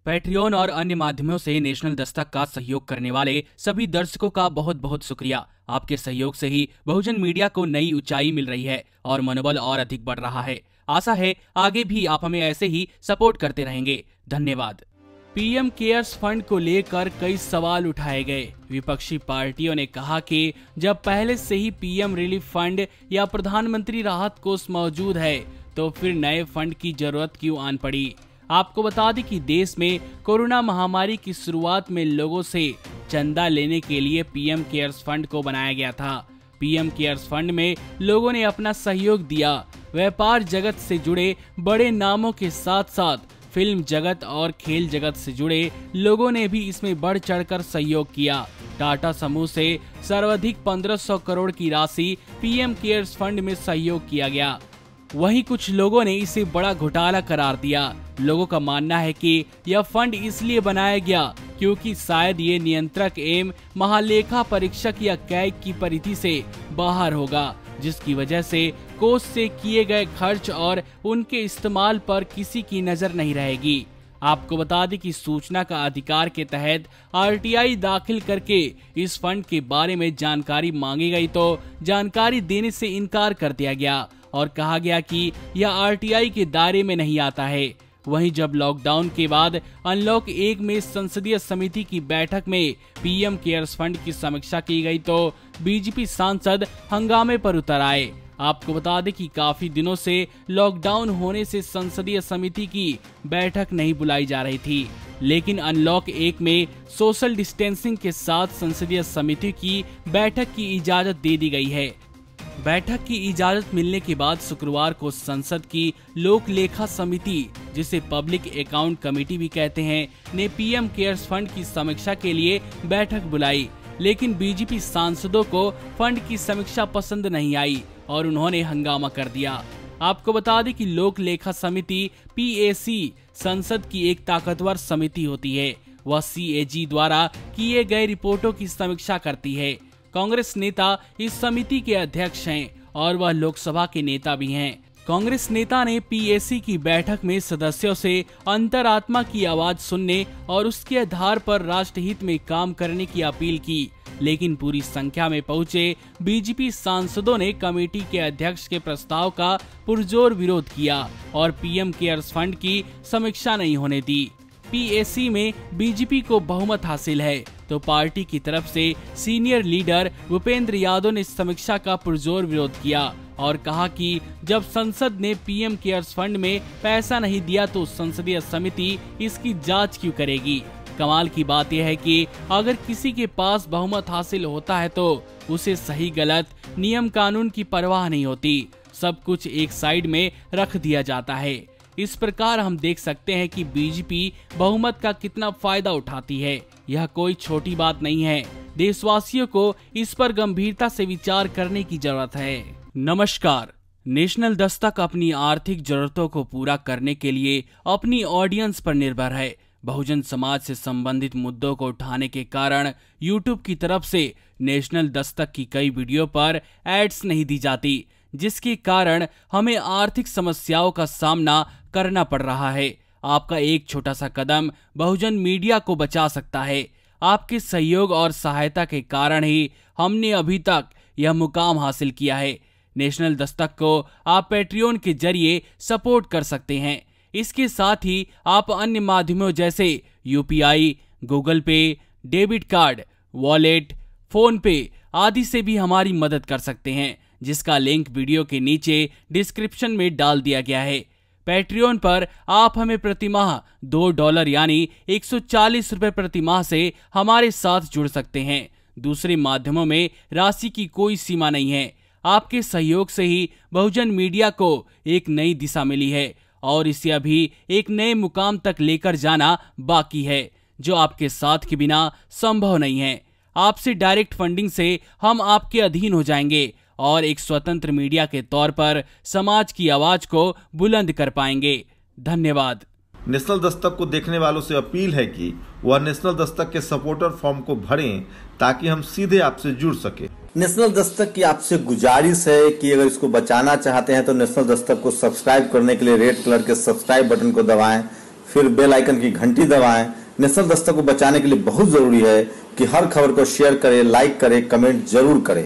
Patreon और अन्य माध्यमों से नेशनल दस्तक का सहयोग करने वाले सभी दर्शकों का बहुत बहुत शुक्रिया। आपके सहयोग से ही बहुजन मीडिया को नई ऊंचाई मिल रही है और मनोबल और अधिक बढ़ रहा है। आशा है आगे भी आप हमें ऐसे ही सपोर्ट करते रहेंगे। धन्यवाद। पीएम केयर्स फंड को लेकर कई सवाल उठाए गए। विपक्षी पार्टियों ने कहा कि जब पहले से ही पीएम रिलीफ फंड या प्रधानमंत्री राहत कोष मौजूद है तो फिर नए फंड की जरूरत क्यों आन पड़ी। आपको बता दें कि देश में कोरोना महामारी की शुरुआत में लोगों से चंदा लेने के लिए पीएम केयर्स फंड को बनाया गया था। पीएम केयर्स फंड में लोगों ने अपना सहयोग दिया। व्यापार जगत से जुड़े बड़े नामों के साथ साथ फिल्म जगत और खेल जगत से जुड़े लोगों ने भी इसमें बढ़ चढ़कर सहयोग किया। टाटा समूह से सर्वाधिक 1500 करोड़ की राशि पीएम केयर्स फंड में सहयोग किया गया। वहीं कुछ लोगों ने इसे बड़ा घोटाला करार दिया। लोगों का मानना है कि यह फंड इसलिए बनाया गया क्योंकि शायद ये नियंत्रक एवं महालेखा परीक्षक या कैग की परिधि से बाहर होगा, जिसकी वजह से कोष से किए गए खर्च और उनके इस्तेमाल पर किसी की नजर नहीं रहेगी। आपको बता दें कि सूचना का अधिकार के तहत आरटीआई दाखिल करके इस फंड के बारे में जानकारी मांगी गई तो जानकारी देने से इनकार कर दिया गया और कहा गया कि यह आरटीआई के दायरे में नहीं आता है। वहीं जब लॉकडाउन के बाद अनलॉक 1 में संसदीय समिति की बैठक में पीएम केयर्स फंड की समीक्षा की गई तो बीजेपी सांसद हंगामे पर उतर आए। आपको बता दें कि काफी दिनों से लॉकडाउन होने से संसदीय समिति की बैठक नहीं बुलाई जा रही थी, लेकिन अनलॉक 1 में सोशल डिस्टेंसिंग के साथ संसदीय समिति की बैठक की इजाजत दे दी गई है। बैठक की इजाजत मिलने के बाद शुक्रवार को संसद की लोक लेखा समिति, जिसे पब्लिक अकाउंट कमेटी भी कहते हैं, ने पीएम केयर्स फंड की समीक्षा के लिए बैठक बुलाई, लेकिन बीजेपी सांसदों को फंड की समीक्षा पसंद नहीं आई और उन्होंने हंगामा कर दिया। आपको बता दें कि लोक लेखा समिति पीएसी संसद की एक ताकतवर समिति होती है। वह सीएजी द्वारा किए गए रिपोर्टों की समीक्षा करती है। कांग्रेस नेता इस समिति के अध्यक्ष हैं और वह लोकसभा के नेता भी हैं। कांग्रेस नेता ने पीएसी की बैठक में सदस्यों से अंतरात्मा की आवाज सुनने और उसके आधार पर राष्ट्रहित में काम करने की अपील की, लेकिन पूरी संख्या में पहुंचे बीजेपी सांसदों ने कमेटी के अध्यक्ष के प्रस्ताव का पुरजोर विरोध किया और पीएम केयर्स फंड की समीक्षा नहीं होने दी। पीएसी में बीजेपी को बहुमत हासिल है तो पार्टी की तरफ से सीनियर लीडर भूपेंद्र यादव ने समीक्षा का पुरजोर विरोध किया और कहा कि जब संसद ने पीएम केयर्स फंड में पैसा नहीं दिया तो संसदीय समिति इसकी जांच क्यों करेगी। कमाल की बात यह है कि अगर किसी के पास बहुमत हासिल होता है तो उसे सही गलत नियम कानून की परवाह नहीं होती, सब कुछ एक साइड में रख दिया जाता है। इस प्रकार हम देख सकते हैं कि बीजेपी बहुमत का कितना फायदा उठाती है। यह कोई छोटी बात नहीं है। देशवासियों को इस पर गंभीरता से विचार करने की जरूरत है। नमस्कार। नेशनल दस्तक अपनी आर्थिक जरूरतों को पूरा करने के लिए अपनी ऑडियंस पर निर्भर है। बहुजन समाज से संबंधित मुद्दों को उठाने के कारण यूट्यूब की तरफ से नेशनल दस्तक की कई वीडियो पर एड्स नहीं दी जाती, जिसके कारण हमें आर्थिक समस्याओं का सामना करना पड़ रहा है। आपका एक छोटा सा कदम बहुजन मीडिया को बचा सकता है। आपके सहयोग और सहायता के कारण ही हमने अभी तक यह मुकाम हासिल किया है। नेशनल दस्तक को आप पैट्रियन के जरिए सपोर्ट कर सकते हैं। इसके साथ ही आप अन्य माध्यमों जैसे यूपीआई, गूगल पे, डेबिट कार्ड, वॉलेट, फोन पे आदि से भी हमारी मदद कर सकते हैं, जिसका लिंक वीडियो के नीचे डिस्क्रिप्शन में डाल दिया गया है। पैट्रियन पर आप हमें प्रतिमाह $2 यानी 140 रुपए प्रतिमाह से हमारे साथ जुड़ सकते हैं। दूसरे माध्यमों में राशि की कोई सीमा नहीं है। आपके सहयोग से ही बहुजन मीडिया को एक नई दिशा मिली है और इसे अभी एक नए मुकाम तक लेकर जाना बाकी है, जो आपके साथ के बिना संभव नहीं है। आपसे डायरेक्ट फंडिंग से हम आपके अधीन हो जाएंगे और एक स्वतंत्र मीडिया के तौर पर समाज की आवाज को बुलंद कर पाएंगे। धन्यवाद। नेशनल दस्तक को देखने वालों से अपील है कि वह नेशनल दस्तक के सपोर्टर फॉर्म को भरें ताकि हम सीधे आपसे जुड़ सके। नेशनल दस्तक की आपसे गुजारिश है कि अगर इसको बचाना चाहते हैं तो नेशनल दस्तक को सब्सक्राइब करने के लिए रेड कलर के सब्सक्राइब बटन को दबाएं, फिर बेल आइकन की घंटी दबाएं। नेशनल दस्तक को बचाने के लिए बहुत जरूरी है कि हर खबर को शेयर करें, लाइक करें, कमेंट जरूर करें।